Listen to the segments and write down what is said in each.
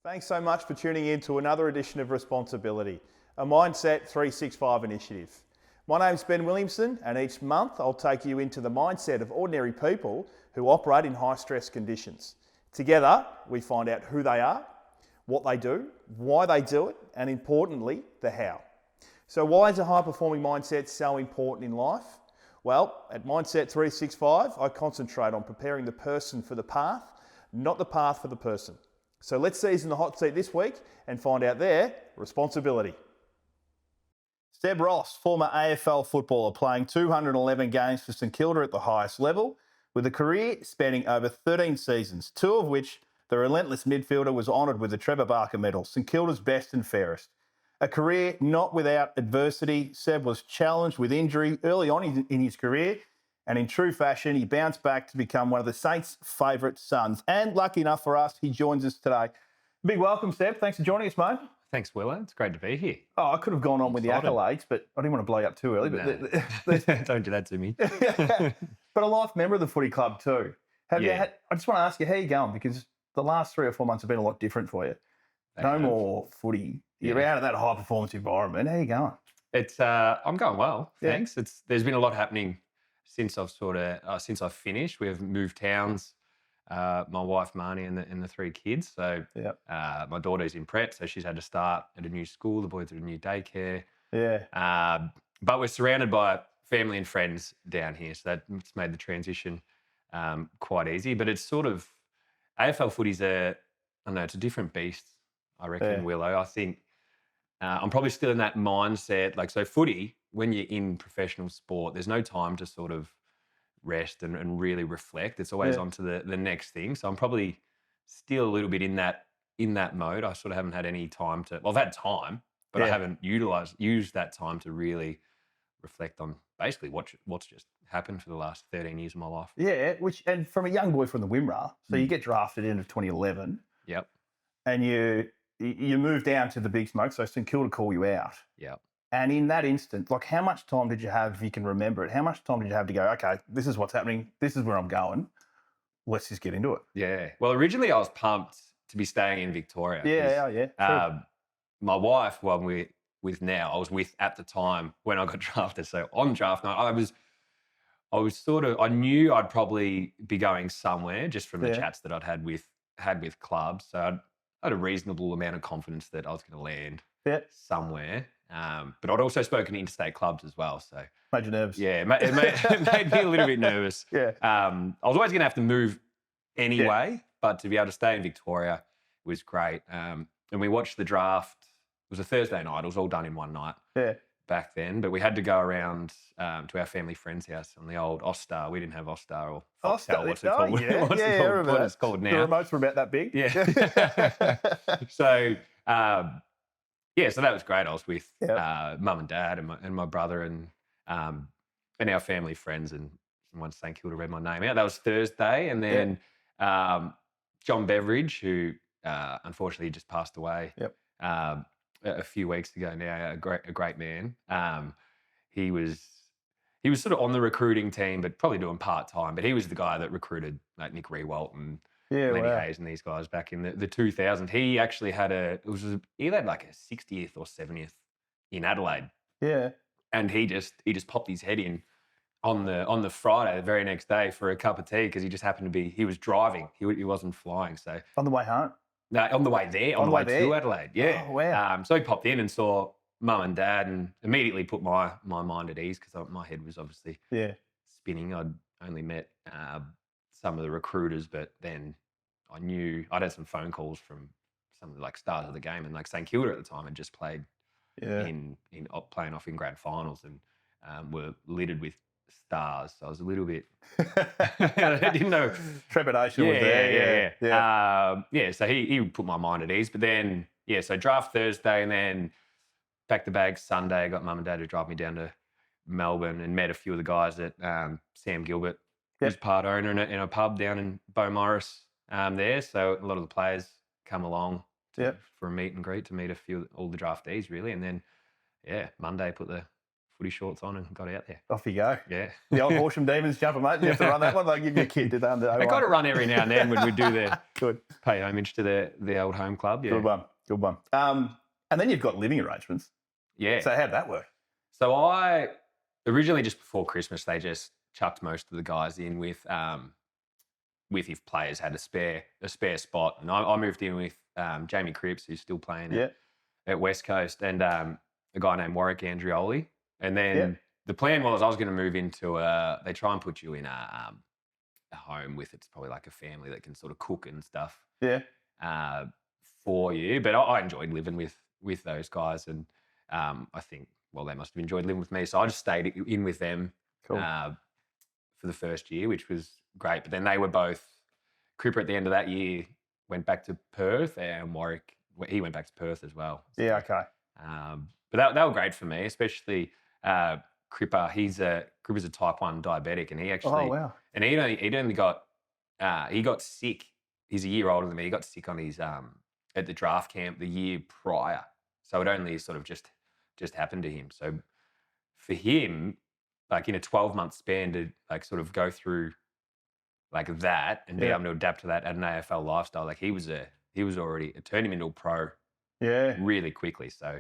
Thanks so much for tuning in to another edition of Responsibility, a Mindset 365 initiative. My name's Ben Williamson, and each month I'll take you into the mindset of ordinary people who operate in high-stress conditions. Together, we find out who they are, what they do, why they do it, and importantly, the how. So why is a high-performing mindset so important in life? Well, at Mindset 365, I concentrate on preparing the person for the path, not the path for the person. So let's seize in the hot seat this week and find out their responsibility. Seb Ross, former AFL footballer playing 211 games for St Kilda at the highest level, with a career spanning over 13 seasons, two of which the relentless midfielder was honoured with the Trevor Barker Medal, St Kilda's best and fairest. A career not without adversity. Seb was challenged with injury early on in his career, and in true fashion, he bounced back to become one of the Saints' favourite sons. And lucky enough for us, he joins us today. Big welcome, Seb. Thanks for joining us, mate. Thanks, Willow. It's great to be here. Oh, I could have gone on with the accolades, but I didn't want to blow you up too early. But Don't do that to me. But a life member of the footy club too. I just want to ask you, how are you going? Because the last 3 or 4 months have been a lot different for you. No more footy. You're out of that high performance environment. How are you going? It's I'm going well, thanks. There's been a lot happening since I've finished. We've moved towns. My wife Marnie and the 3 kids. So my daughter's in prep, so she's had to start at a new school. The boys at a new daycare. But we're surrounded by family and friends down here, so that's made the transition quite easy. But it's sort of AFL footy's it's a different beast, I reckon, Willow. I think I'm probably still in that mindset. So footy, when you're in professional sport, there's no time to sort of rest and really reflect. It's always on to the next thing. So I'm probably still a little bit in that mode. I sort of haven't had any time to. Well, I've had time, but I haven't used that time to really reflect on basically what's just happened for the last 13 years of my life. Yeah, and from a young boy from the Wimmera, so you get drafted in 2011. Yep. And you move down to the big smoke, so St Kilda call you out. Yep. And in that instant, how much time did you have, if you can remember it, how much time did you have to go, okay, this is what's happening, this is where I'm going, let's just get into it? Yeah. Well, originally I was pumped to be staying in Victoria. Yeah. My wife, who I'm with now, I was with at the time when I got drafted. So on draft night, I knew I'd probably be going somewhere just from the chats that I'd had with clubs. So I had a reasonable amount of confidence that I was going to land somewhere. But I'd also spoken to interstate clubs as well. So made you nervous. Yeah, it made me a little bit nervous. I was always going to have to move anyway, but to be able to stay in Victoria was great. And we watched the draft. It was a Thursday night. It was all done in one night back then. But we had to go around to our family friend's house on the old Ostar. We didn't have Ostar or Foxtel. What's it called? What it's called now. The remotes were about that big. Yeah. So that was great. I was with mum and dad and my brother and our family friends, and someone at St Kilda read my name out. That was Thursday, and then John Beveridge, who unfortunately just passed away a few weeks ago now, a great man. He was sort of on the recruiting team, but probably doing part-time. But he was the guy that recruited Nick Rewalt and Lenny Hayes and these guys back in the 2000s. He actually had a 60th or 70th in Adelaide. Yeah. And he just popped his head in on the Friday, the very next day, for a cup of tea, because he just happened to be, he was driving. He wasn't flying. So on the way home? No, on the way there, on the way to Adelaide. Yeah. Oh, wow. So he popped in and saw mum and dad and immediately put my mind at ease, because my head was obviously spinning. I'd only met some of the recruiters, but then I knew I'd had some phone calls from some of the stars of the game, and St Kilda at the time had just played in playing off in grand finals and were littered with stars. So I was a little bit I didn't know. Trepidation was there. So he put my mind at ease. But then so draft Thursday, and then packed the bags Sunday. I got mum and dad to drive me down to Melbourne and met a few of the guys at Sam Gilbert, who's part owner in a pub down in Beaumaris there. So a lot of the players come along for a meet and greet to meet all the draftees, really. And then Monday put the footy shorts on and got out there. Off you go. Yeah. The old Horsham Demons jumper, mate. You have to run that one. They give you a kid, did they? I got to run every now and then when we do the Good. pay homage to the old home club. Yeah. Good one. And then you've got living arrangements. Yeah. So how'd that work? So I originally, just before Christmas, they just chucked most of the guys in with if players had a spare spot, and I moved in with Jamie Cripps, who's still playing at West Coast, and a guy named Warwick Andrioli. And then the plan was I was going to move into they try and put you in a home with, it's probably like a family that can sort of cook and stuff. Yeah. For you, but I enjoyed living with those guys, and I think, well, they must have enjoyed living with me, so I just stayed in with them for the first year, which was great. But then they were both, Cripper at the end of that year went back to Perth, and Warwick, he went back to Perth as well. So, yeah, okay. But they were great for me, especially Cripper. Cripper's a type 1 diabetic, and he actually, and he'd only got he got sick. He's a year older than me. He got sick on his at the draft camp the year prior, so it only sort of just happened to him. So for him, like in a 12-month span to like sort of go through like that and be able to adapt to that at an AFL lifestyle, like he it turned him into a pro really quickly. So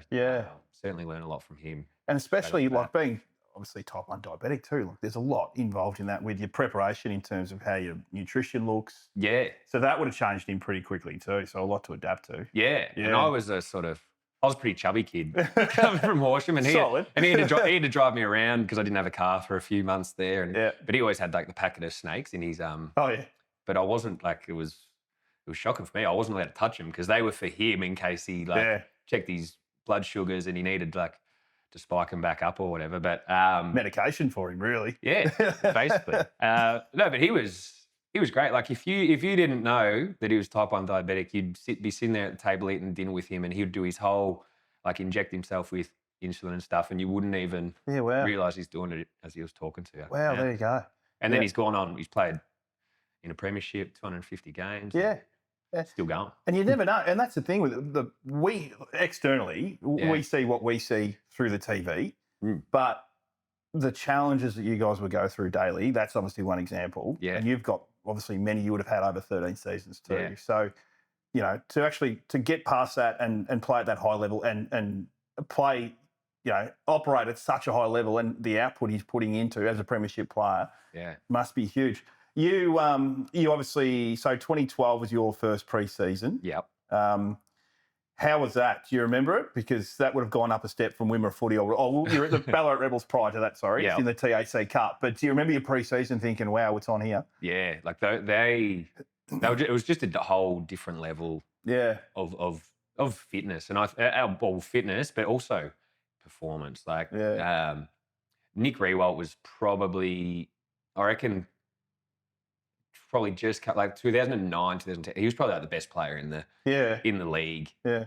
certainly learned a lot from him. And especially like being obviously type 1 diabetic too, like there's a lot involved in that with your preparation in terms of how your nutrition looks. Yeah. So that would have changed him pretty quickly too. So a lot to adapt to. Yeah. And I was a pretty chubby kid coming from Horsham, and he had to drive me around because I didn't have a car for a few months there. But he always had like the packet of snakes in his But I wasn't like, it was shocking for me. I wasn't allowed to touch them because they were for him in case he checked his blood sugars and he needed like to spike them back up or whatever. But medication for him, really. Yeah, basically. No, but he was great. Like if you didn't know that he was type 1 diabetic, you'd be sitting there at the table eating dinner with him, and he'd do his whole like inject himself with insulin and stuff, and you wouldn't even realise he's doing it as he was talking to you. Wow, there you go. And then he's gone on. He's played in a premiership, 250 games. Yeah. Still going. And you never know. And that's the thing with we externally, we see what we see through the TV, but the challenges that you guys would go through daily, that's obviously one example. Yeah. And you've got obviously many you would have had over 13 seasons too. Yeah. So, you know, to get past that and play at that high level and play, you know, operate at such a high level, and the output he's putting into as a premiership player must be huge. You obviously, so 2012 was your first pre-season. Yep. How was that? Do you remember it? Because that would have gone up a step from Wimmera footy. You're at the Ballarat Rebels prior to that, sorry. Yep. In the TAC Cup. But do you remember your pre-season thinking, wow, it's on here? Yeah, like it was just a whole different level of fitness. And fitness, but also performance. Like Nick Rewalt was probably, I reckon, just like 2009, 2010. He was probably like the best player in the league. Yeah.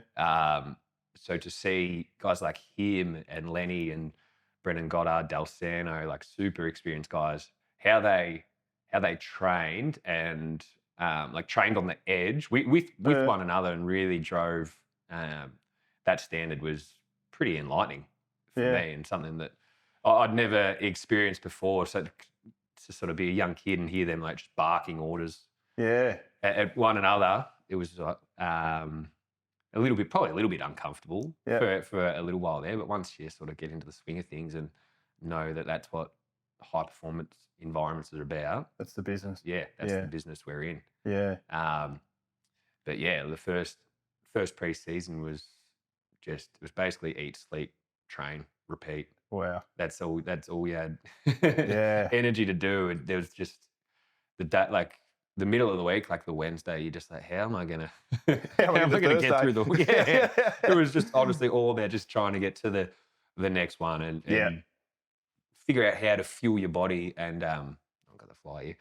So to see guys like him and Lenny and Brendan Goddard, Dalsano, like super experienced guys, how they trained and like trained on the edge with one another and really drove that standard was pretty enlightening for me, and something that I'd never experienced before. So to sort of be a young kid and hear them like just barking orders at one another, it was probably a little bit uncomfortable for a little while there. But once you sort of get into the swing of things and know that that's what high performance environments are about, that's the business. Yeah, that's the business we're in. Yeah. But yeah, the first pre-season was basically eat, sleep, train, repeat. Wow. That's all we had energy to do. And there was just like the middle of the week, like the Wednesday, you're just like, how am I gonna get through the week? It was just honestly all about just trying to get to the next one and figure out how to fuel your body and I've got the fly here.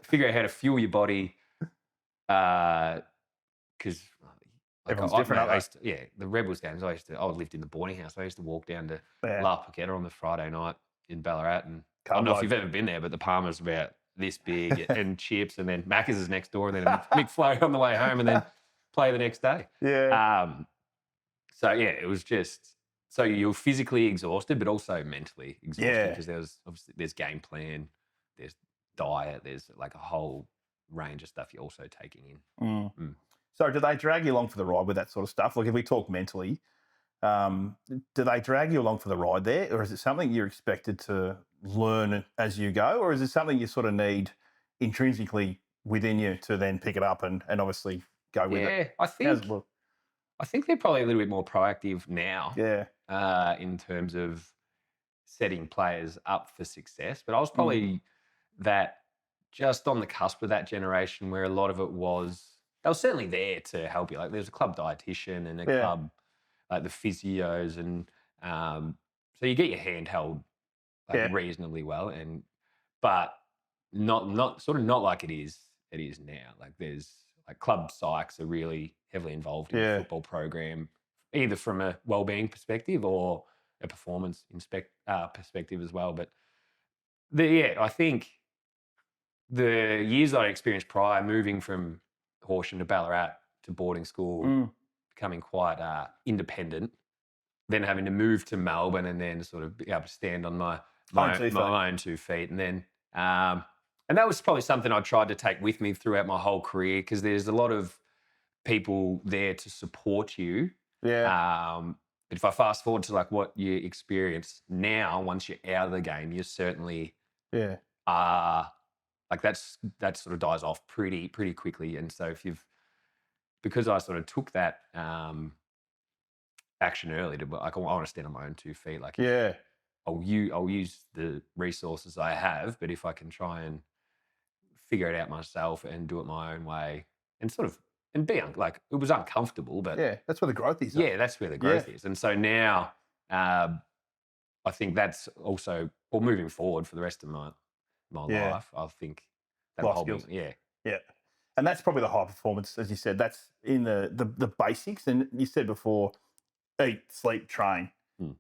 Figure out how to fuel your body because everyone's different. The Rebels games. I lived in the boarding house. I used to walk down to La Paqueta on the Friday night in Ballarat, and I don't know if you've ever been there, but the Palmer's about this big, and chips, and then Macca's is next door, and then a McFlurry on the way home, and then play the next day. Yeah. So yeah, it was just So you're physically exhausted, but also mentally exhausted Yeah. because there's game plan, there's diet, there's like a whole range of stuff you're also taking in. Mm. So do they drag you along for the ride with that sort of stuff? Like if we talk mentally, do they drag you along for the ride there, or is it something you're expected to learn as you go, or is it something you sort of need intrinsically within you to then pick it up and obviously go with it? Yeah, I think they're probably a little bit more proactive now. Yeah. In terms of setting players up for success. But I was probably that just on the cusp of that generation where a lot of it was, they were certainly there to help you. Like there's a club dietitian and a club, like the physios. And so you get your hand held like reasonably well. But not like it is now. Like there's like club psychs are really heavily involved in the football program, either from a well-being perspective or a performance perspective as well. But I think the years that I experienced prior, moving from Horsham to Ballarat to boarding school, becoming quite independent, then having to move to Melbourne and then sort of be able to stand on my own 2 feet. And then, and that was probably something I tried to take with me throughout my whole career because there's a lot of people there to support you. Yeah. But if I fast forward to like what you experience now, once you're out of the game, you certainly like that sort of dies off pretty quickly. And so because I sort of took that action early to like I want to stand on my own 2 feet. Like I'll use the resources I have, but if I can try and figure it out myself and do it my own way and sort of and be like it was uncomfortable, but that's where the growth is. Yeah, that's where the growth is. And so now I think that's also moving forward for the rest of my life. I think that whole skills. Yeah. And that's probably the high performance, as you said. That's in the basics. And you said before, eat, sleep, train.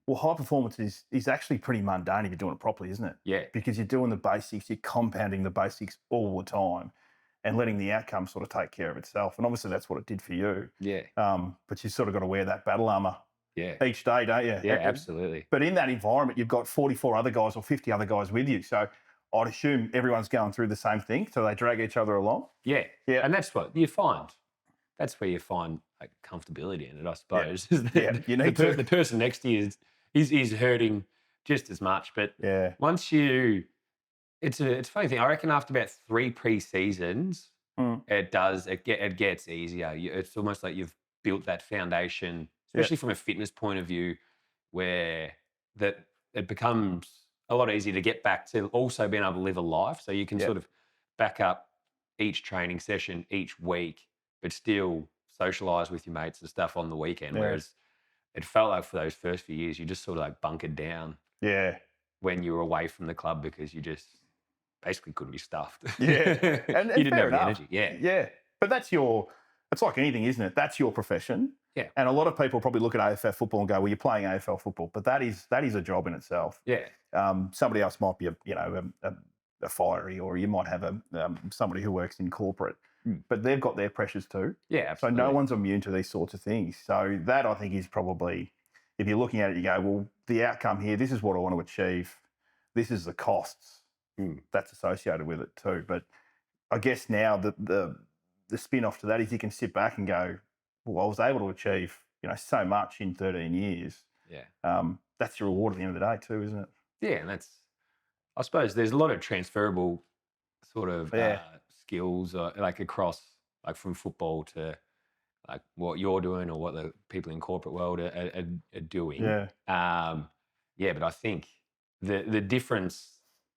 Well, high performance is actually pretty mundane if you're doing it properly, isn't it? Yeah. Because you're doing the basics, you're compounding the basics all the time and letting the outcome sort of take care of itself. And obviously that's what it did for you. Yeah. But you sort of got to wear that battle armour each day, don't you? Yeah, absolutely. But in that environment, you've got 44 other guys or 50 other guys with you. So I'd assume everyone's going through the same thing. So they drag each other along. Yeah. And that's what you find. That's where you find like comfortability in it, I suppose. You need the person next to you is hurting just as much. But once it's a funny thing. I reckon after about 3 pre-seasons, it gets easier. It's almost like you've built that foundation, especially from a fitness point of view, where that it becomes a lot easier to get back to also being able to live a life. So you can sort of back up each training session each week, but still socialise with your mates and stuff on the weekend. Whereas it felt like for those first few years, you just sort of like bunkered down when you were away from the club because you just basically couldn't be stuffed. And you didn't have the energy. Yeah. But it's like anything, isn't it? That's your profession. Yeah. And a lot of people probably look at AFL football and go, well, you're playing AFL football, but that is a job in itself. Yeah. Somebody else might be a fiery, or you might have somebody who works in corporate, but they've got their pressures too. Yeah, absolutely. So no one's immune to these sorts of things. So that I think is probably, if you're looking at it, you go, well, the outcome here, this is what I want to achieve. This is the costs that's associated with it too. But I guess now the spin off to that is you can sit back and go, well, I was able to achieve, so much in 13 years. Yeah. That's your reward at the end of the day too, isn't it? Yeah, and I suppose there's a lot of transferable sort of skills, like across, like from football to like what you're doing or what the people in corporate world are doing. Yeah. But I think the difference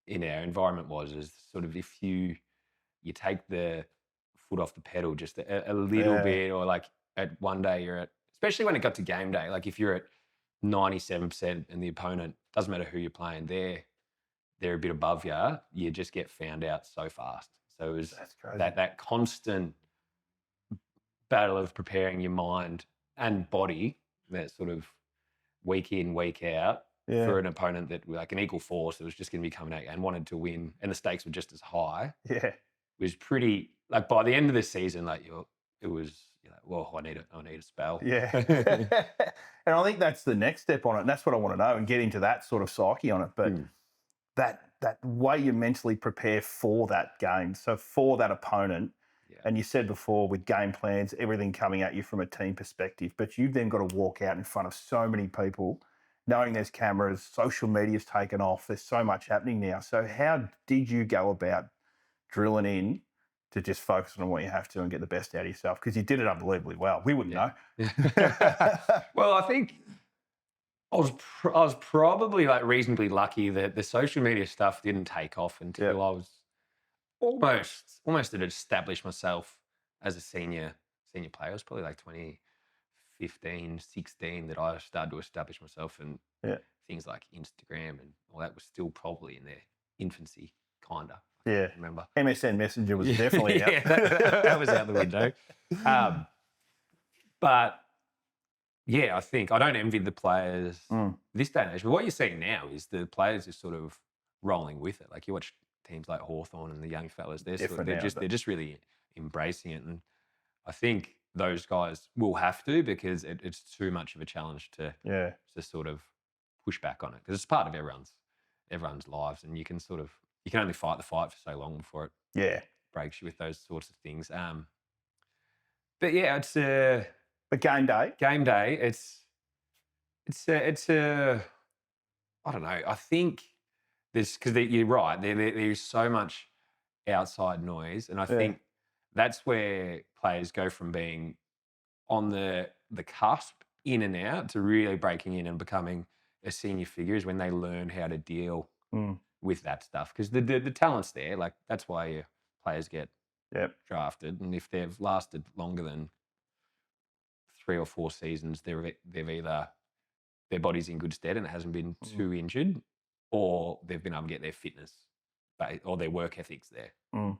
in our environment is sort of if you take the foot off the pedal just a little bit, or like at one day you're at, especially when it got to game day, like if you're at 97% and the opponent, doesn't matter who you're playing, they're a bit above you, you just get found out so fast. So it was that constant battle of preparing your mind and body, that sort of week in, week out, for an opponent that like an equal force that was just going to be coming out and wanted to win, and the stakes were just as high. Yeah. It was pretty, like by the end of the season, like it was, well, I need a spell. Yeah. And I think that's the next step on it. And that's what I want to know and get into that sort of psyche on it. But that way you mentally prepare for that game, so for that opponent. Yeah. And you said before with game plans, everything coming at you from a team perspective, but you've then got to walk out in front of so many people, knowing there's cameras, social media's taken off, there's so much happening now. So how did you go about drilling in to just focus on what you have to and get the best out of yourself? Because you did it unbelievably well. We wouldn't know. Well, I think I was probably like reasonably lucky that the social media stuff didn't take off until I was almost had established myself as a senior player. It was probably like 2015, 16 that I started to establish myself, and things like Instagram and all that was still probably in their infancy, kinda. Yeah, remember MSN Messenger was definitely out. that was out the window. But yeah, I think I don't envy the players this day and age. But what you're seeing now is the players are sort of rolling with it. Like you watch teams like Hawthorn and the young fellas, they're just really embracing it. And I think those guys will have to, because it's too much of a challenge to sort of push back on it, because it's part of everyone's lives, and you can only fight the fight for so long before it breaks you with those sorts of things. But yeah, it's But game day, it's I don't know. I think because you're right. There's so much outside noise, and I think that's where players go from being on the cusp, in and out, to really breaking in and becoming a senior figure, is when they learn how to deal with that stuff. Because the talent's there. Like that's why your players get drafted, and if they've lasted longer than 3 or 4 seasons, they've either their body's in good stead and it hasn't been too injured, or they've been able to get their fitness or their work ethics there,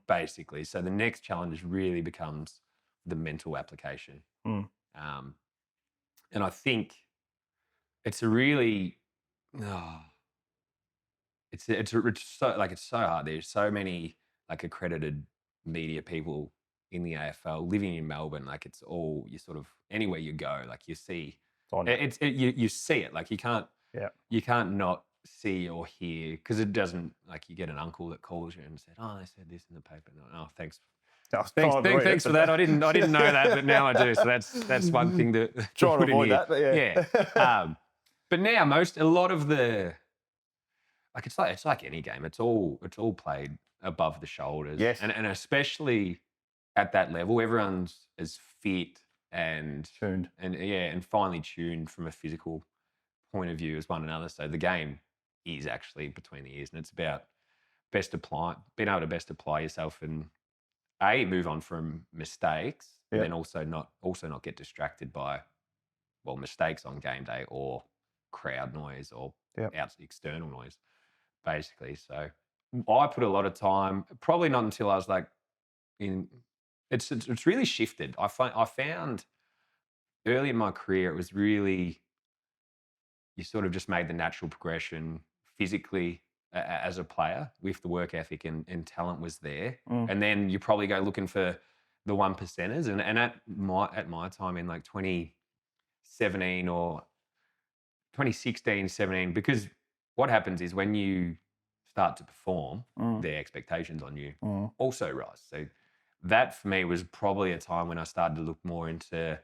basically. So the next challenge really becomes the mental application. And I think it's a really, it's so hard. There's so many like accredited media people in the AFL living in Melbourne. Like it's all, you sort of, anywhere you go, like you see, you see it. Like you can't not see or hear, because it doesn't, like you get an uncle that calls you and said, "Oh, they said this in the paper." Oh, thanks. Thanks for that. I didn't know that, but now I do. So that's one thing that try to avoid that. But but now a lot of the, like it's like any game. It's all played above the shoulders. Yes. And especially at that level, everyone's as fit and tuned and finely tuned from a physical point of view as one another. So the game is actually between the ears, and it's about being able to best apply yourself and move on from mistakes, and then also not get distracted by mistakes on game day or crowd noise or external noise, basically. So I put a lot of time, probably not until I was like it's really shifted. I found early in my career, it was really, you sort of just made the natural progression physically as a player with the work ethic, and talent was there. And then you probably go looking for the 1%ers. And at my time in like 2017 or 2016, 17, because what happens is when you start to perform, the expectations on you also rise. So that for me was probably a time when I started to look more into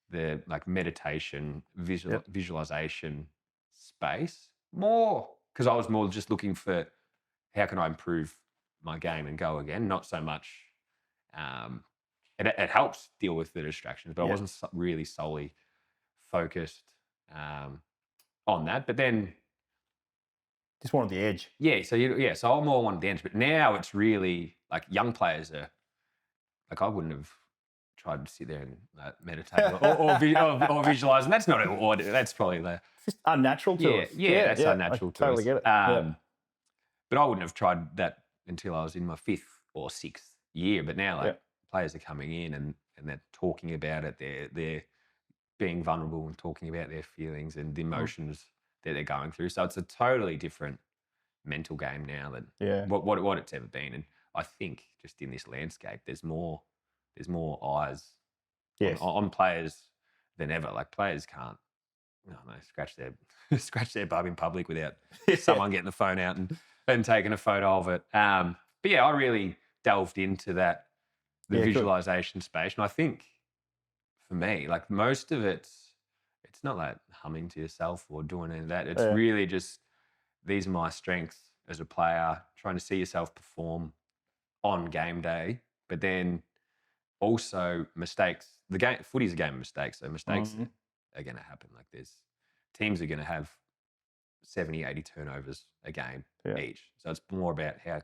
the like meditation, visualization space, more because I was more just looking for how can I improve my game and go again, not so much. It helps deal with the distractions, but I wasn't really solely focused on that. But then just wanted the edge. So I more wanted the edge. But now it's really like young players are like, I wouldn't have tried to sit there and meditate or visualize, and that's not an order. That's probably it's just unnatural to us. That's unnatural to us. Totally get it. But I wouldn't have tried that until I was in my 5th or 6th year. But now, players are coming in and they're talking about it. They're being vulnerable and talking about their feelings and the emotions that they're going through. So it's a totally different mental game now than what it's ever been. And I think just in this landscape, there's more eyes on players than ever. Like players can't no, scratch their bum in public without someone getting the phone out and taking a photo of it. But yeah, I really delved into the visualization space, and I think for me, like most of it's not like humming to yourself or doing any of that. It's really just these are my strengths as a player, trying to see yourself perform on game day, but then also mistakes. Footy's a game of mistakes, so mistakes are going to happen. Like teams are going to have 70, 80 turnovers a game each. So it's more about how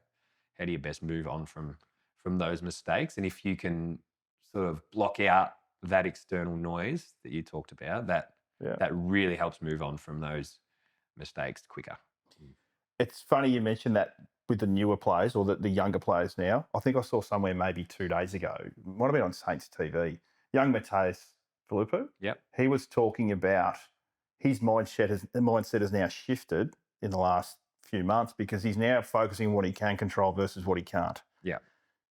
do you best move on from those mistakes, and if you can sort of block out that external noise that you talked about, that really helps move on from those mistakes quicker. It's funny you mentioned that with the newer players or the younger players now. I think I saw somewhere maybe 2 days ago, might have been on Saints TV, young Mateus Filipu. Yep. He was talking about his mindset has now shifted in the last few months because he's now focusing on what he can control versus what he can't. Yeah.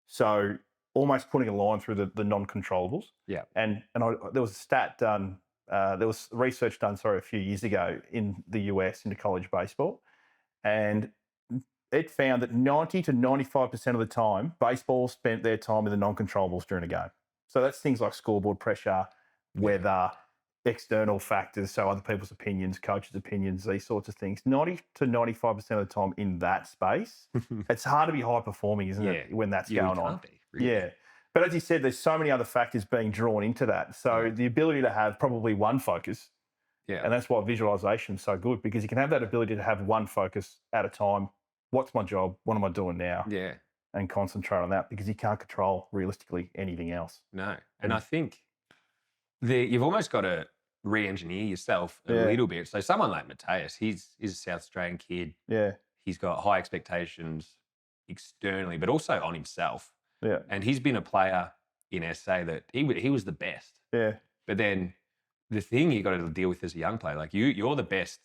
So almost putting a line through the non-controllables. Yeah. And there was a stat done, there was research done, a few years ago in the US into college baseball. And it found that 90 to 95% of the time, baseball spent their time in the non-controllables during a game. So that's things like scoreboard pressure, weather, external factors, so other people's opinions, coaches' opinions, these sorts of things. 90 to 95% of the time in that space, it's hard to be high-performing, isn't it, when that's going on? Really. Yeah. But as you said, there's so many other factors being drawn into that. So the ability to have probably one focus, and that's why visualization is so good, because you can have that ability to have one focus at a time. What's my job? What am I doing now? Yeah. And concentrate on that, because you can't control realistically anything else. No. And I think you've almost got to re-engineer yourself a little bit. So someone like Mateus, he's a South Australian kid. Yeah. He's got high expectations externally, but also on himself. Yeah. And he's been a player in SA that he was the best. Yeah. But then the thing you got to deal with as a young player, like you're the best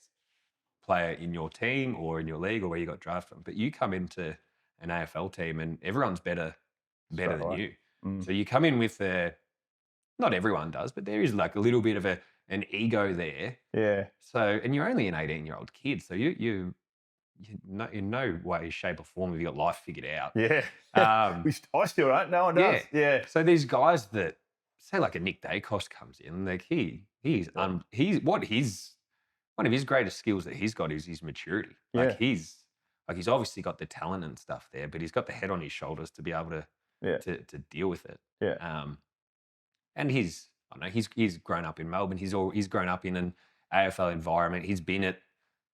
player in your team or in your league or where you got drafted from, but you come into an AFL team and everyone's better than you. So you come in with not everyone does, but there is like a little bit of an ego there. Yeah. So, and you're only an 18-year-old kid, so you in no way, shape or form have you got life figured out. Yeah. I still don't. No one does. Yeah. So these guys that say like a Nick Dacos comes in, like one of his greatest skills that he's got is his maturity. Like he's obviously got the talent and stuff there, but he's got the head on his shoulders to be able to deal with it. Yeah. And he's grown up in Melbourne. He's grown up in an AFL environment. He's been at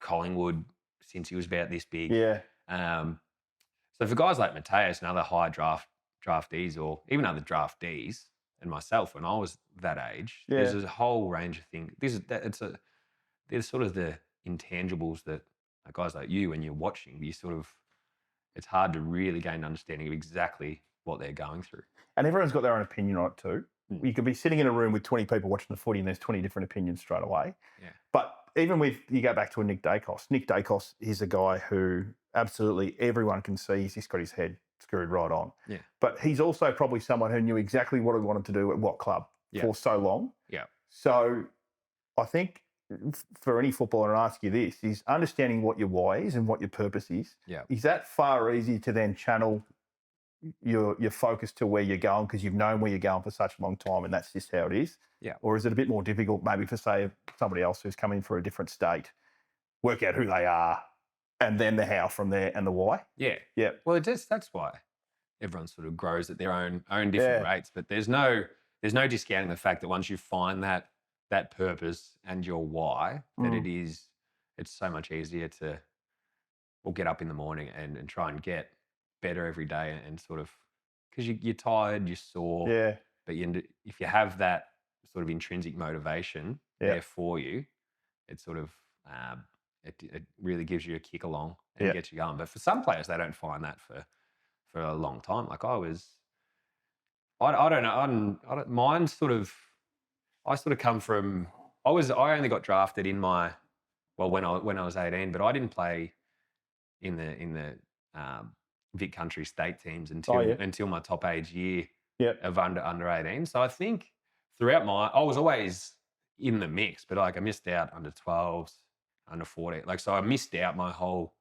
Collingwood since he was about this big. Yeah. So for guys like Mateus and other high draftees or even other draftees and myself when I was that age, there's a whole range of things. There's sort of the intangibles that guys like you, when you're watching, it's hard to really gain an understanding of exactly what they're going through. And everyone's got their own opinion on it too. You could be sitting in a room with 20 people watching the footy and there's 20 different opinions straight away. Yeah. But even you go back to a Nick Dacos is a guy who absolutely everyone can see he's just got his head screwed right on. Yeah. But he's also probably someone who knew exactly what he wanted to do at what club for so long. Yeah. So I think for any footballer, and I ask you this, is understanding what your why is and what your purpose is. Yeah. Is that far easier to then channel your focus to where you're going because you've known where you're going for such a long time and that's just how it is? Yeah. Or is it a bit more difficult maybe for, say, somebody else who's coming for a different state, work out who they are and then the how from there and the why? Yeah. Yeah. Well, that's why everyone sort of grows at their own different rates. But there's no discounting the fact that once you find that purpose and your why, that it's so much easier to get up in the morning and try and get better every day and sort of, because you're tired, you're sore. Yeah. But if you have that sort of intrinsic motivation there for you, it sort of it really gives you a kick along and gets you going. But for some players, they don't find that for a long time. Like I don't know. Mine's sort of. I sort of come from. I only got drafted in my. Well, when I was 18, but I didn't play in the Vic Country state teams until my top age year of under 18. So I think throughout I was always in the mix, but like I missed out under 12s, under 14. Like, so I missed out my whole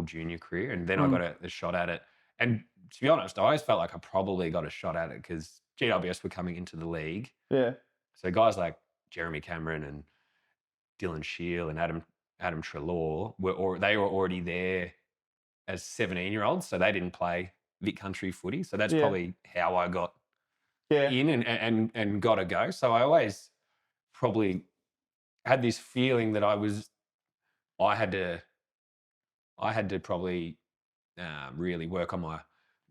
junior career, and then I got a shot at it. And to be honest, I always felt like I probably got a shot at it because GWS were coming into the league. Yeah. So guys like Jeremy Cameron and Dylan Shield and Adam Treloar were already there as 17-year-olds, so they didn't play Vic Country footy. So that's probably how I got in and got a go. So I always probably had this feeling that I had to probably really work on my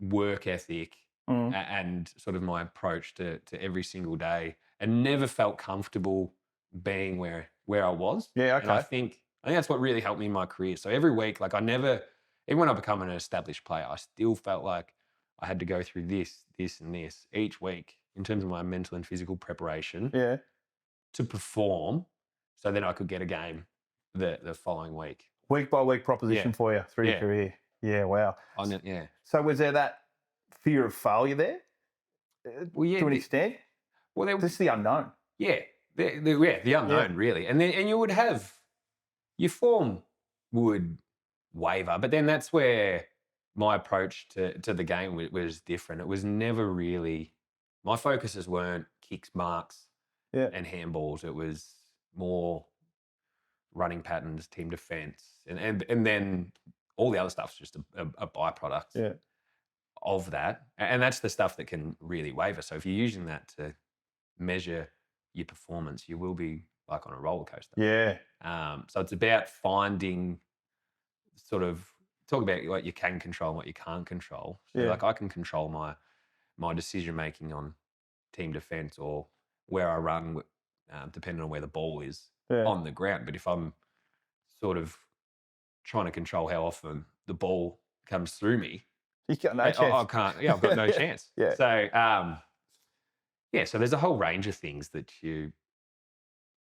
work ethic and sort of my approach to every single day, and never felt comfortable being where I was. Yeah, okay. And I think that's what really helped me in my career. So every week, like even when I become an established player, I still felt like I had to go through this, and this each week in terms of my mental and physical preparation to perform, so then I could get a game the following week. Week by week proposition for you through your career. Yeah, wow. So was there that fear of failure there? To an extent? Well, this is the unknown. Yeah, the unknown really, and you would have your form would waver, but then that's where my approach to the game was different. It was never really, my focuses weren't kicks, marks, and handballs. It was more running patterns, team defense, and then all the other stuff's just a byproduct of that. And that's the stuff that can really waver. So if you're using that to measure your performance, you will be like on a roller coaster. Yeah. So it's about finding, sort of talk about what you can control and what you can't control. So like I can control my decision making on team defense or where I run, depending on where the ball is on the ground. But if I'm sort of trying to control how often the ball comes through me, you got no chance. I can't. Yeah, I've got no chance. So so there's a whole range of things that I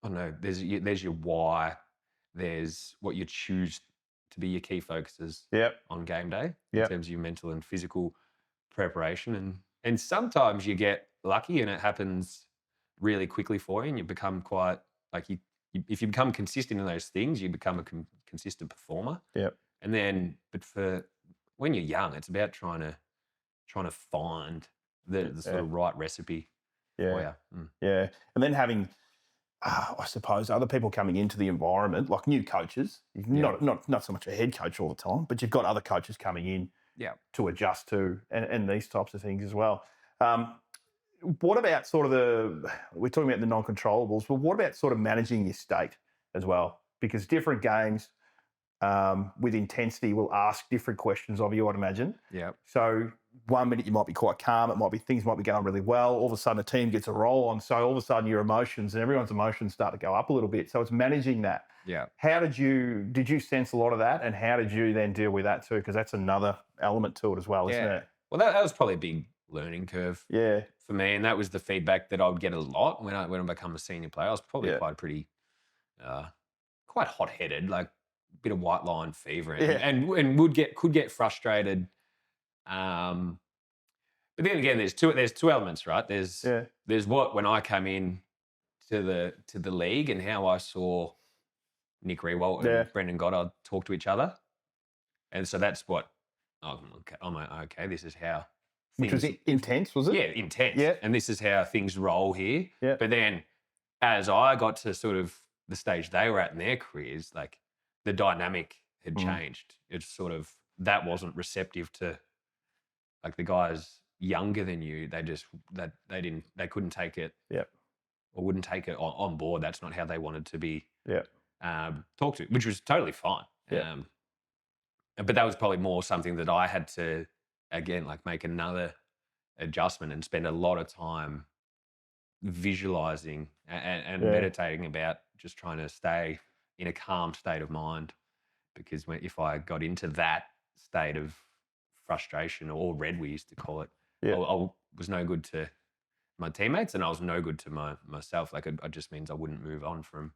don't know. There's your why. There's what you choose to be your key focuses on game day in terms of your mental and physical preparation. And sometimes you get lucky and it happens really quickly for you, and you become quite like if you become consistent in those things, you become a consistent performer. And then, but for when you're young, it's about trying to find the sort of right recipe for you. Yeah. And then having, I suppose, other people coming into the environment, like new coaches, not so much a head coach all the time, but you've got other coaches coming in to adjust to and these types of things as well. What about sort of we're talking about the non-controllables, but what about sort of managing your state as well? Because different games with intensity will ask different questions of you, I'd imagine. So 1 minute you might be quite calm, things might be going really well. All of a sudden a team gets a roll on, so all of a sudden your emotions and everyone's emotions start to go up a little bit. So it's managing that. How did you sense a lot of that, and how did you then deal with that too? Because that's another element to it as well, isn't it? Well, that was probably a big learning curve for me, and that was the feedback that I would get a lot when I become a senior player. I was probably quite hot-headed, like a bit of white line fever, and could get frustrated. But then again, there's two elements, right? There's what when I came in to the league and how I saw Nick Rewalt and Brendan Goddard talk to each other, and so that's what I'm like, okay, this is how. Which was intense, was it? Yeah, intense. And this is how things roll here. But then as I got to sort of the stage they were at in their careers, like the dynamic had changed. It's sort of, that wasn't receptive to like the guys younger than you. They couldn't take it or wouldn't take it on board. That's not how they wanted to be talked to, which was totally fine. But that was probably more something that I had to, again, like make another adjustment and spend a lot of time visualizing and meditating about just trying to stay in a calm state of mind. Because if I got into that state of frustration, or red we used to call it, I was no good to my teammates and I was no good to myself. Like it just means I wouldn't move on from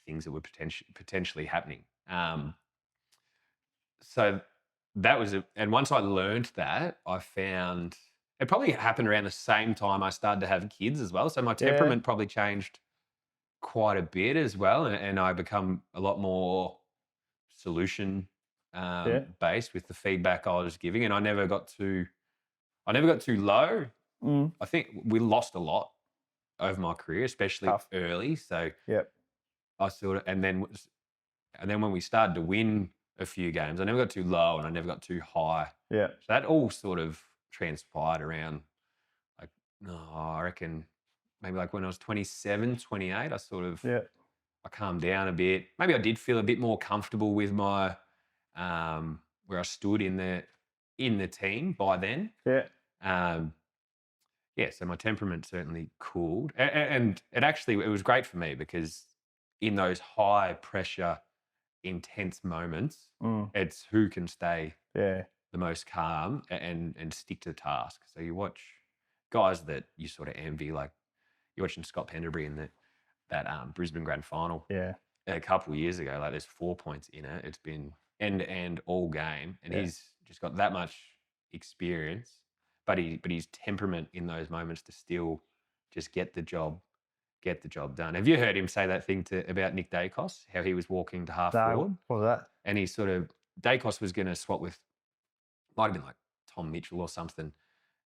things that were potentially happening. So that was and once I learned that, I found it probably happened around the same time I started to have kids as well. So my temperament probably changed quite a bit as well, and I become a lot more solution based with the feedback I was giving, and I never got too low. I think we lost a lot over my career, especially early. So I sort of, and then when we started to win a few games, I never got too low and I never got too high. Yeah. So that all sort of transpired around, like, I reckon maybe like when I was 27, 28, I sort of, I calmed down a bit. Maybe I did feel a bit more comfortable with my, where I stood in the team by then. So my temperament certainly cooled. And it was great for me because in those high pressure, intense moments, it's who can stay the most calm and stick to the task. So you watch guys that you sort of envy, like you're watching Scott Penderbury in that Brisbane Grand Final a couple of years ago. Like there's 4 points in it. It's been end-to-end all game, and he's just got that much experience. But his temperament in those moments to still just get the job done. Have you heard him say that thing about Nick Dacos, how he was walking to half forward? What was that? And he sort of, Dacos was going to swap with, might have been like Tom Mitchell or something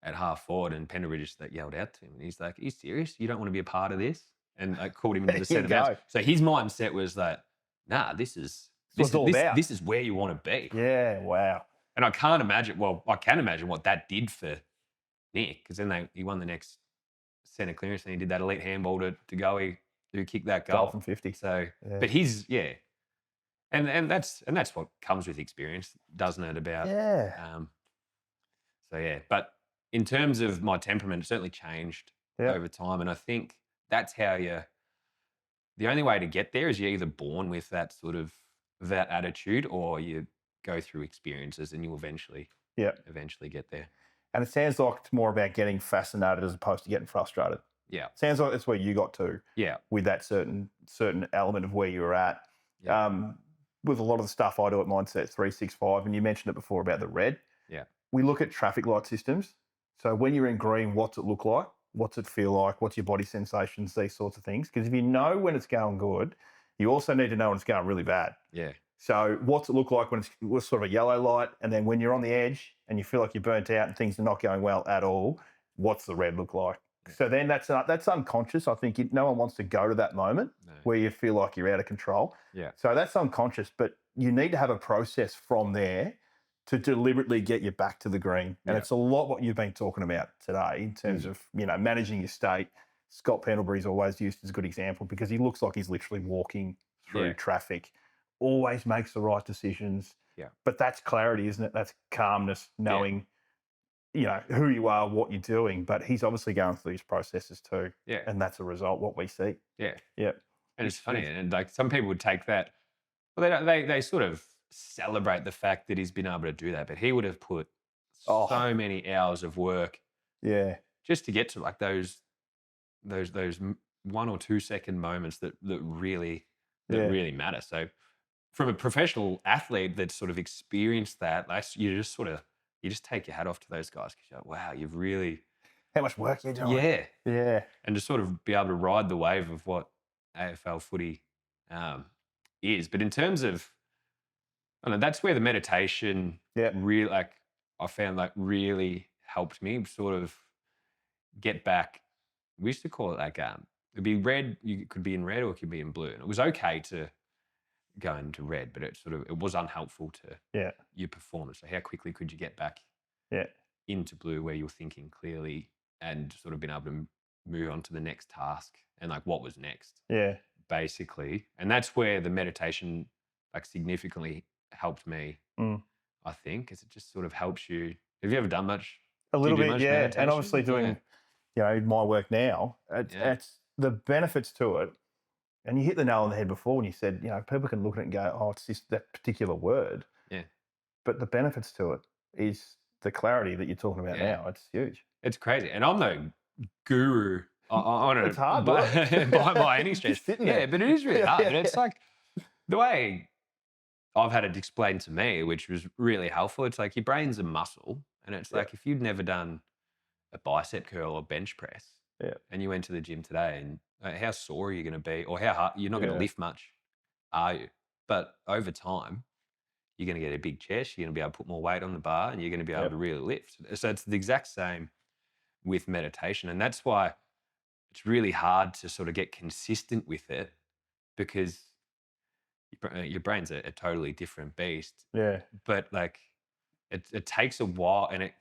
at half forward, and Penderbury just yelled out to him. And he's like, "Are you serious? You don't want to be a part of this?" And called him into the centre bounce. So his mindset was that, nah, this is where you want to be. Yeah, wow. And I can imagine what that did for Nick, because then he won the next centre clearance and he did that elite handball to Goey, who kicked that goal from 50. So, but and that's what comes with experience, doesn't it? About But in terms of my temperament, it certainly changed over time, and I think that's how the only way to get there is you're either born with that sort of that attitude, or you go through experiences and you eventually get there. And it sounds like it's more about getting fascinated as opposed to getting frustrated. Yeah. Sounds like that's where you got to. Yeah. With that certain element of where you were at. Yeah. With a lot of the stuff I do at Mindset 365, and you mentioned it before about the red. Yeah. We look at traffic light systems. So when you're in green, what's it look like? What's it feel like? What's your body sensations? These sorts of things. Because if you know when it's going good, you also need to know when it's going really bad. Yeah. So what's it look like when it's sort of a yellow light, and then when you're on the edge and you feel like you're burnt out and things are not going well at all, what's the red look like? Yeah. So then that's unconscious. I think no one wants to go to that moment where you feel like you're out of control. Yeah. So that's unconscious, but you need to have a process from there to deliberately get you back to the green. And it's a lot what you've been talking about today in terms of, managing your state. Scott Pendlebury's always used as a good example because he looks like he's literally walking through traffic. Always makes the right decisions. Yeah. But that's clarity, isn't it? That's calmness, knowing, who you are, what you're doing. But he's obviously going through these processes too. Yeah. And that's a result, what we see. Yeah. Yeah. And it's funny. And like some people would take that, well, they sort of celebrate the fact that he's been able to do that. But he would have put so many hours of work. Yeah. Just to get to like those 1 or 2 second moments that really matter. So from a professional athlete that's sort of experienced that, you just take your hat off to those guys because you're like, wow, you've really... How much work you're doing. Yeah. Yeah. And to sort of be able to ride the wave of what AFL footy is. But in terms of, I don't know, that's where the meditation really, I found really helped me sort of get back. We used to call it it'd be red, you could be in red or it could be in blue. And it was okay to go into red, but it was unhelpful to your performance. So how quickly could you get back into blue where you're thinking clearly and sort of being able to move on to the next task and what was next? Yeah. Basically. And that's where the meditation significantly helped me, I think, because it just sort of helps you. Have you ever done much? A little bit, meditation? And obviously doing, my work now, it's the benefits to it. And you hit the nail on the head before when you said, people can look at it and go, oh, it's just that particular word. Yeah. But the benefits to it is the clarity that you're talking about now. It's huge. It's crazy. And I'm no guru on it. It's hard by any stretch. Yeah, but it is really hard. And it's like the way I've had it explained to me, which was really helpful. It's like your brain's a muscle. And it's like if you'd never done a bicep curl or bench press and you went to the gym today and how sore are you going to be, or how hard you're not going to lift much, are you? But over time, you're going to get a big chest. You're going to be able to put more weight on the bar, and you're going to be able to really lift. So it's the exact same with meditation, and that's why it's really hard to sort of get consistent with it, because your brain's a totally different beast. Yeah. But like, it takes a while, and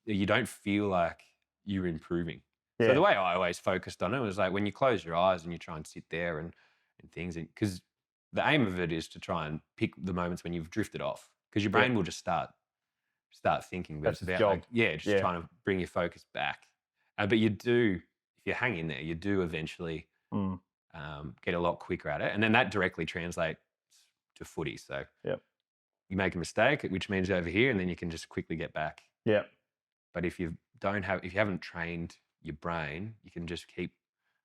you don't feel like you're improving. So the way I always focused on it was like when you close your eyes and you try and sit there and things, because the aim of it is to try and pick the moments when you've drifted off, because your brain will just start thinking. But That's it's its about job. just trying to bring your focus back. But you do, if you hang in there, you do eventually get a lot quicker at it, and then that directly translates to footy. So you make a mistake, which means over here, and then you can just quickly get back. Yeah. But if you haven't trained your brain, you can just keep.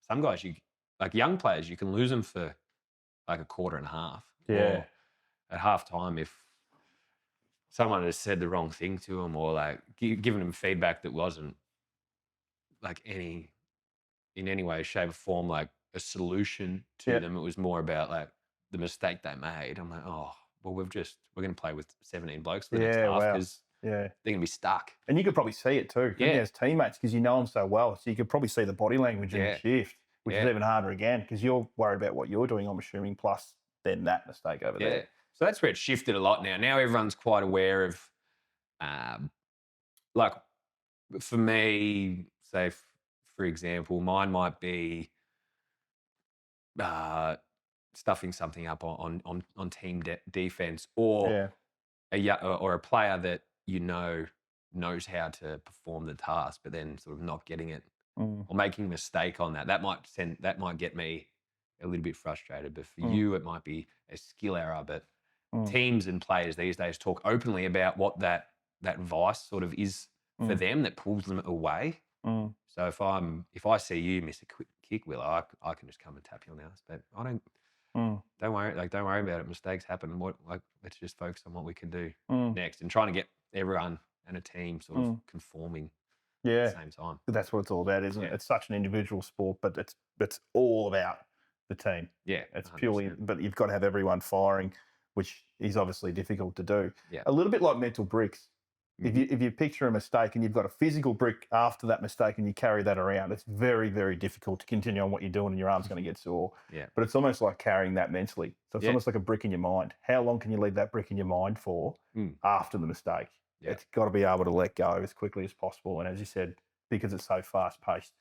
Some guys, like young players, you can lose them for like a quarter and a half. Yeah. Or at half time, if someone has said the wrong thing to them, or like given them feedback that wasn't like in any way, shape, or form like a solution to them, it was more about like the mistake they made. I'm like, oh, well, we're going to play with 17 blokes for the next half, because they're going to be stuck. And you could probably see it too, couldn't you, as teammates, because you know them so well. So you could probably see the body language in the shift, which is even harder again, because you're worried about what you're doing, I'm assuming, plus then that mistake over there. So that's where it's shifted a lot now. Now everyone's quite aware of, like, for me, say, for example, mine might be stuffing something up on team defense, or a player that knows how to perform the task, but then sort of not getting it or making a mistake on that. That might get me a little bit frustrated. But for you, it might be a skill error. But teams and players these days talk openly about what that vice sort of is for them that pulls them away. So if I see you miss a quick kick, Will, I can just come and tap you on the ass. But I don't. Don't worry about it. Mistakes happen. Let's just focus on what we can do next, and trying to get everyone and a team sort of conforming at the same time. That's what it's all about, isn't it? It's such an individual sport, but it's all about the team. Yeah, it's 100%. Purely. But you've got to have everyone firing, which is obviously difficult to do. Yeah. A little bit like mental bricks. If you picture a mistake and you've got a physical brick after that mistake and you carry that around, it's very, very difficult to continue on what you're doing, and your arm's going to get sore. Yeah. But it's almost like carrying that mentally. So it's almost like a brick in your mind. How long can you leave that brick in your mind for after the mistake? Yeah. It's got to be able to let go as quickly as possible. And as you said, because it's so fast-paced,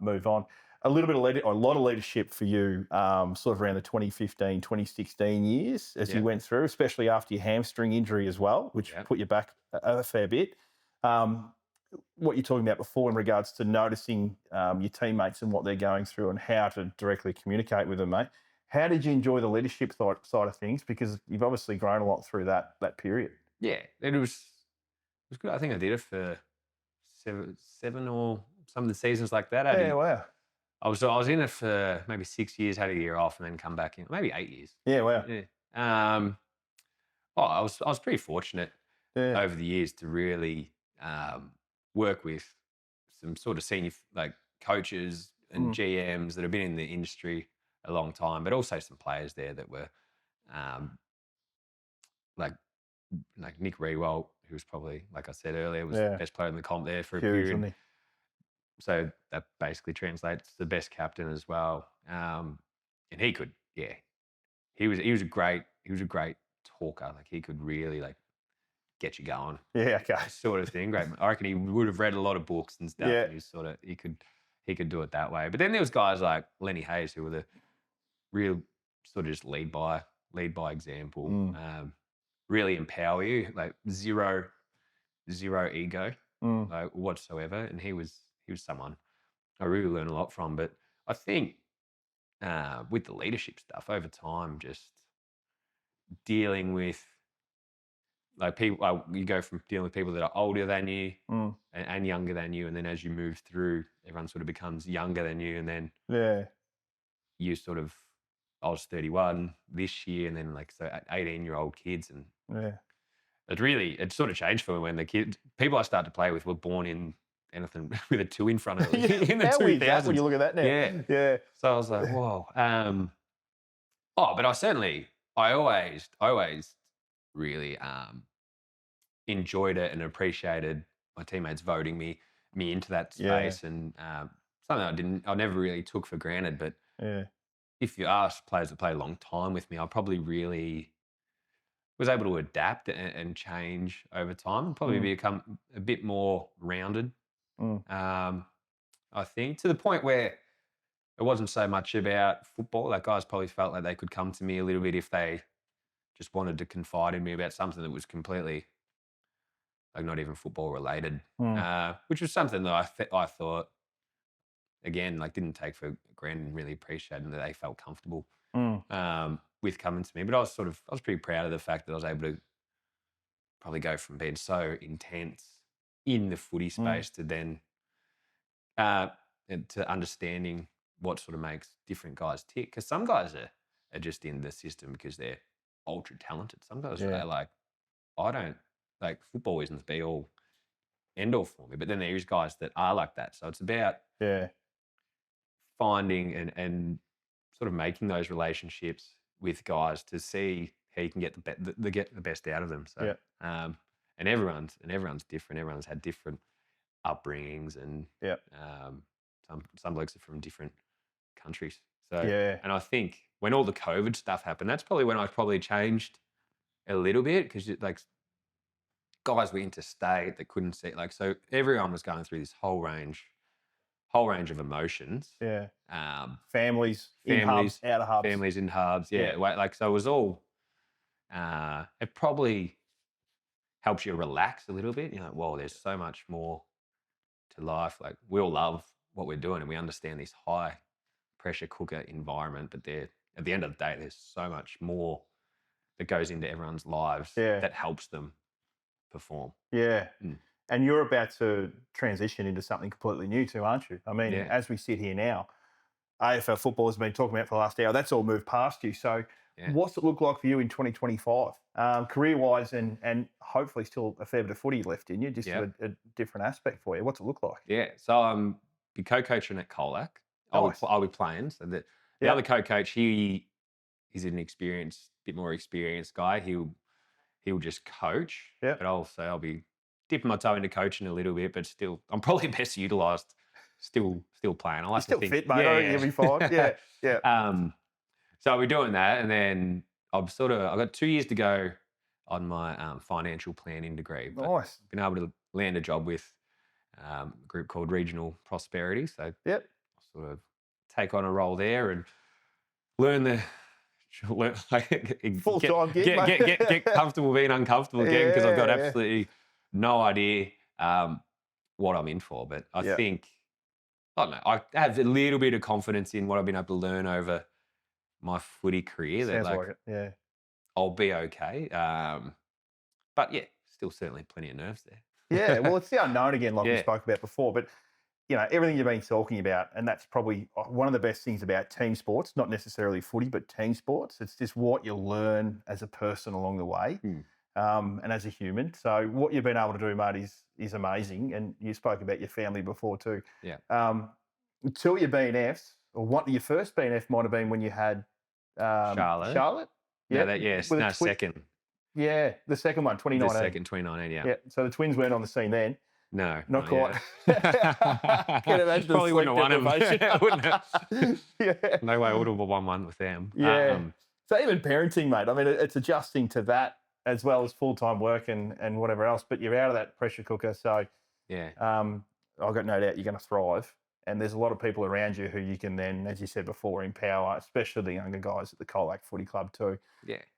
move on. A lot of leadership for you sort of around the 2015, 2016 years as you went through, especially after your hamstring injury as well, which put you back a fair bit. What you're talking about before in regards to noticing your teammates and what they're going through and how to directly communicate with them, mate. How did you enjoy the leadership side of things? Because you've obviously grown a lot through that period. Yeah, it was good. I think I did it for seven or some of the seasons like that. Wow. I was in it for maybe 6 years, had a year off, and then come back in. Maybe 8 years. Yeah, wow. Yeah. I was pretty fortunate over the years to really work with some sort of senior coaches and GMs that have been in the industry a long time, but also some players there that were like Nick Rewalt, who was probably, like I said earlier, was the best player in the comp there for a period. So that basically translates to the best captain as well. And he could, he was a great talker. Like, he could really get you going. Yeah, okay. Sort of thing. Great. I reckon he would have read a lot of books and stuff. Yeah. And he could do it that way. But then there was guys like Lenny Hayes, who were the real sort of just lead by example. Really empower you, like zero ego, whatsoever. And he was someone I really learned a lot from. But I think with the leadership stuff over time, just dealing with people, you go from dealing with people that are older than you and younger than you, and then as you move through, everyone sort of becomes younger than you, and then you sort of, I was 31 this year, and then 18-year-old kids, and it sort of changed for me when the people I started to play with were born in anything with a 2 in front of it in the How weird is that 2000s. when you look at that now? Yeah. So I was like, whoa. But I always really enjoyed it and appreciated my teammates voting me into that space, and something I never really took for granted. But if you ask players that play a long time with me, I probably really was able to adapt and change over time, and probably become a bit more rounded. I think, to the point where it wasn't so much about football. Like, guys probably felt like they could come to me a little bit if they just wanted to confide in me about something that was completely, like, not even football related, which was something that I thought, again, like, didn't take for granted, and really appreciated, and that they felt comfortable with coming to me. But I was pretty proud of the fact that I was able to probably go from being so intense in the footy space to then to understanding what sort of makes different guys tick. Because some guys are just in the system because they're ultra talented. Some guys are like, I don't, like, football isn't the be all end all for me. But then there's guys that are like that. So it's about finding and sort of making those relationships with guys to see how you can get the best out of them. So and everyone's different. Everyone's had different upbringings, and some blokes are from different countries. So and I think when all the COVID stuff happened, that's probably when I probably changed a little bit, because like, guys were interstate that couldn't see, like, so everyone was going through this whole range of emotions. Families in hubs, out of hubs. Families in hubs. Like, so it was all. It probably helps you relax a little bit. You're like, whoa, there's so much more to life. Like, we all love what we're doing, and we understand this high pressure cooker environment, but at the end of the day, there's so much more that goes into everyone's lives that helps them perform. And you're about to transition into something completely new too, aren't you? I mean, as we sit here now, AFL football has been talking about for the last hour. That's all moved past you. So what's it look like for you in 2025? Career-wise, and hopefully still a fair bit of footy left in you, just a different aspect for you. What's it look like? So I'm be co-coaching at Colac. I'll be playing. So the other co-coach, he's an bit more experienced guy. He'll just coach. But I'll be dipping my toe into coaching a little bit, but still, I'm probably best utilised still playing. I like You're still fit, mate. You'll be fine. So I'll be doing that, and then I've got 2 years to go on my financial planning degree. But Nice. I've been able to land a job with a group called Regional Prosperity. So I'll sort of take on a role there and full time gig, get comfortable being uncomfortable again, because I've got absolutely no idea what I'm in for. But I think, I don't know, I have a little bit of confidence in what I've been able to learn over my footy career. Sounds like it. I'll be okay. But still certainly plenty of nerves Yeah, there. well, it's the unknown again, like we spoke about before. But, you know, everything you've been talking about, and that's probably one of the best things about team sports, not necessarily footy, but team sports. It's just what you learn as a person along the way and as a human. So what you've been able to do, mate, is amazing. And you spoke about your family before too. Until your BNFs, or what your first BNF might have been when you had Charlotte? Second. Yeah, the second one, 2019. The second, 2019, Yeah, so the Twins weren't on the scene then. No, not quite. Can imagine probably wouldn't have won them. No way I would have won one with them. Yeah. So even parenting, mate, I mean, it's adjusting to that as well as full-time work and whatever else, but you're out of that pressure cooker. So I've got no doubt you're going to thrive. And there's a lot of people around you who you can then, as you said before, empower, especially the younger guys at the Colac Footy Club too.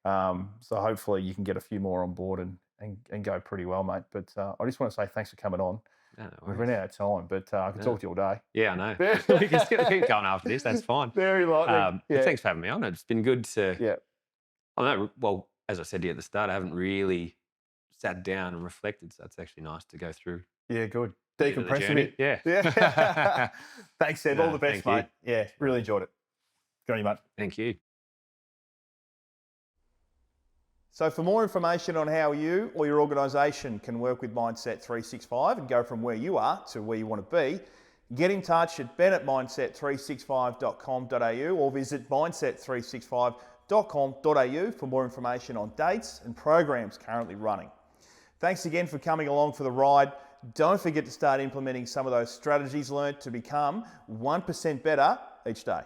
So hopefully you can get a few more on board and go pretty well, mate. But I just want to say thanks for coming on. No We've run out of time, but I can talk to you all day. Yeah, I know. We can still keep going after this. That's fine. Very likely. Thanks for having me on. It's been good to... I know, well, as I said to you at the start, I haven't really sat down and reflected, so it's actually nice to go through. Yeah, good. Decompress a bit. Yeah. Thanks, Seb. All the best, mate. Yeah, really enjoyed it. Good on you, mate. Thank you. So for more information on how you or your organisation can work with Mindset 365 and go from where you are to where you want to be, get in touch at ben@mindset365.com.au or visit mindset365.com.au for more information on dates and programs currently running. Thanks again for coming along for the ride. Don't forget to start implementing some of those strategies learnt to become 1% better each day.